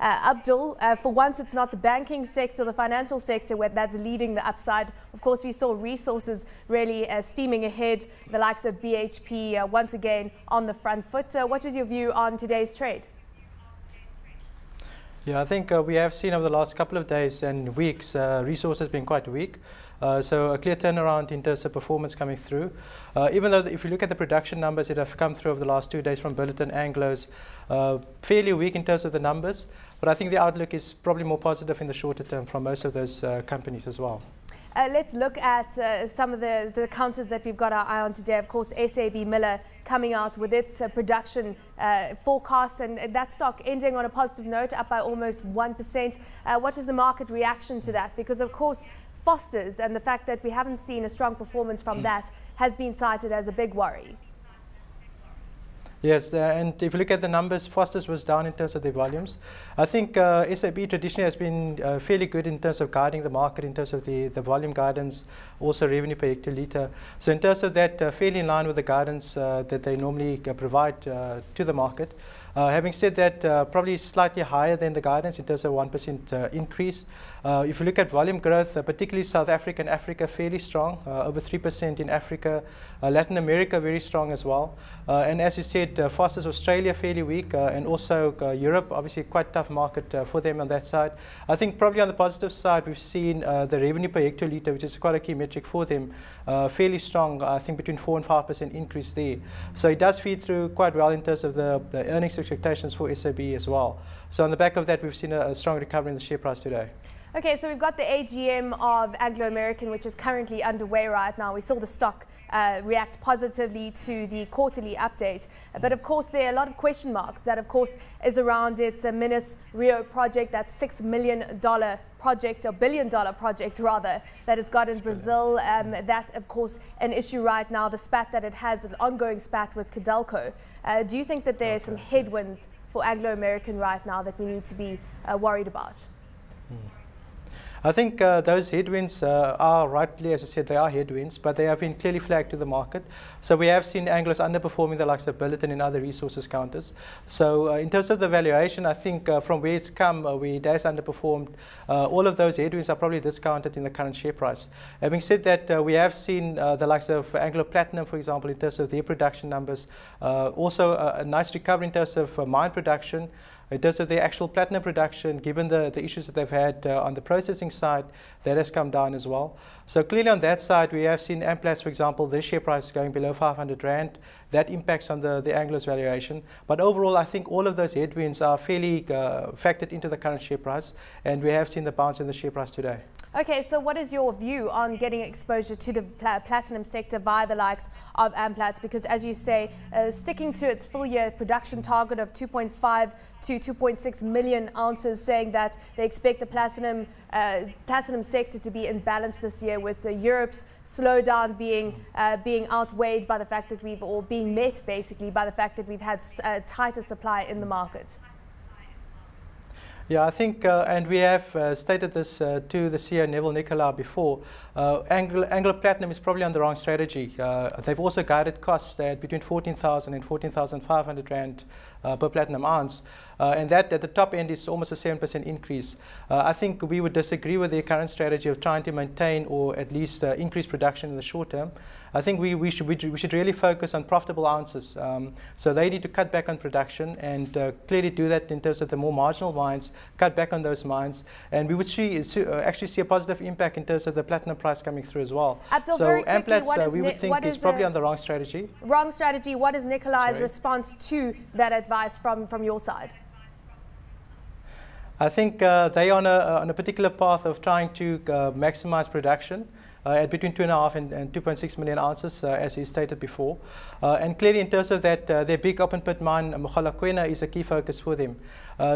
Abdul, for once it's not the banking sector, the financial sector that's leading the upside. Of course, we saw resources really steaming ahead, the likes of BHP once again on the front foot. What was your view on today's trade? Yeah, I think we have seen over the last couple of days and weeks resources being quite weak. So a clear turnaround in terms of performance coming through. Even though if you look at the production numbers that have come through over the last 2 days from Bulletin Anglos, fairly weak in terms of the numbers, but I think the outlook is probably more positive in the shorter term from most of those companies as well. Let's look at some of the counters that we've got our eye on today. Of course, SAB Miller coming out with its production forecast, and that stock ending on a positive note, up by almost 1%. What was the market reaction to that? Because, of course, Foster's and the fact that we haven't seen a strong performance from that has been cited as a big worry. Yes, and if you look at the numbers, Foster's was down in terms of their volumes. I think SAB traditionally has been fairly good in terms of guiding the market in terms of the volume guidance, also revenue per hectolitre. So in terms of that, fairly in line with the guidance that they normally provide to the market. Having said that, probably slightly higher than the guidance in terms of 1% increase. If you look at volume growth, particularly South Africa and Africa, fairly strong, over 3% in Africa. Latin America, very strong as well. And as you said, Foster's Australia, fairly weak, and also Europe, obviously quite tough market for them on that side. I think probably on the positive side, we've seen the revenue per hectolitre, which is quite a key metric for them, fairly strong, I think between 4 and 5% increase there. So it does feed through quite well in terms of the earnings expectations for SAB as well. So on the back of that, we've seen a strong recovery in the share price today. Okay, so we've got the AGM of Anglo American, which is currently underway right now. We saw the stock react positively to the quarterly update. But of course, there are a lot of question marks that, of course, is around its Minas Rio project, that $6 million project, or $1 billion project rather, that it's got in Brazil. That, of course, an issue right now, the spat that it has, an ongoing spat with Codelco. Do you think that there are some headwinds for Anglo American right now that we need to be worried about? I think those headwinds are rightly, as I said, they are headwinds, but they have been clearly flagged to the market. So we have seen Anglos underperforming the likes of Bulletin and other resources counters. So in terms of the valuation, I think from where it's come, where it has underperformed, all of those headwinds are probably discounted in the current share price. Having said that, we have seen the likes of Anglo Platinum, for example, in terms of their production numbers, also a nice recovery in terms of mine production. In terms of the actual platinum production, given the issues that they've had on the processing side, that has come down as well. So clearly on that side, we have seen Amplats, for example, their share price going below 500 Rand. That impacts on the Anglo's valuation. But overall, I think all of those headwinds are fairly factored into the current share price, and we have seen the bounce in the share price today. Okay, so what is your view on getting exposure to the platinum sector via the likes of Amplats? Because as you say, sticking to its full year production target of 2.5 to 2.6 million ounces, saying that they expect the platinum sector to be in balance this year, with Europe's slowdown being outweighed by the fact that being met basically by the fact that we've had tighter supply in the market. Yeah, I think, and we have stated this to the CEO Neville Nicolau before, Anglo Platinum is probably on the wrong strategy. They've also guided costs at between 14,000 and 14,500 Rand per platinum ounce. And that at the top end is almost a 7% increase. I think we would disagree with their current strategy of trying to maintain or at least increase production in the short term. I think we should really focus on profitable ounces. So they need to cut back on production and clearly do that in terms of the more marginal mines, cut back on those mines. And we would actually see a positive impact in terms of the platinum price coming through as well. Abdul, so Amplats, we would think is probably on the wrong strategy. Wrong strategy. What is Nicolai's response to that advice from your side? I think they are on a particular path of trying to maximize production at between 2.5 and 2.6 million ounces, as he stated before. And clearly in terms of that, their big open pit mine, Mogalakwena, is a key focus for them.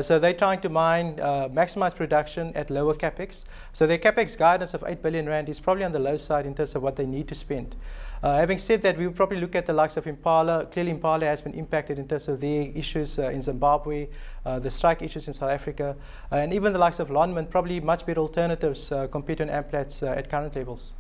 So they're trying to maximize production at lower capex. So their capex guidance of 8 billion Rand is probably on the low side in terms of what they need to spend. Having said that, we will probably look at the likes of Impala. Clearly, Impala has been impacted in terms of their issues in Zimbabwe, the strike issues in South Africa, and even the likes of Lonmin, probably much better alternatives compared to an Amplats at current levels.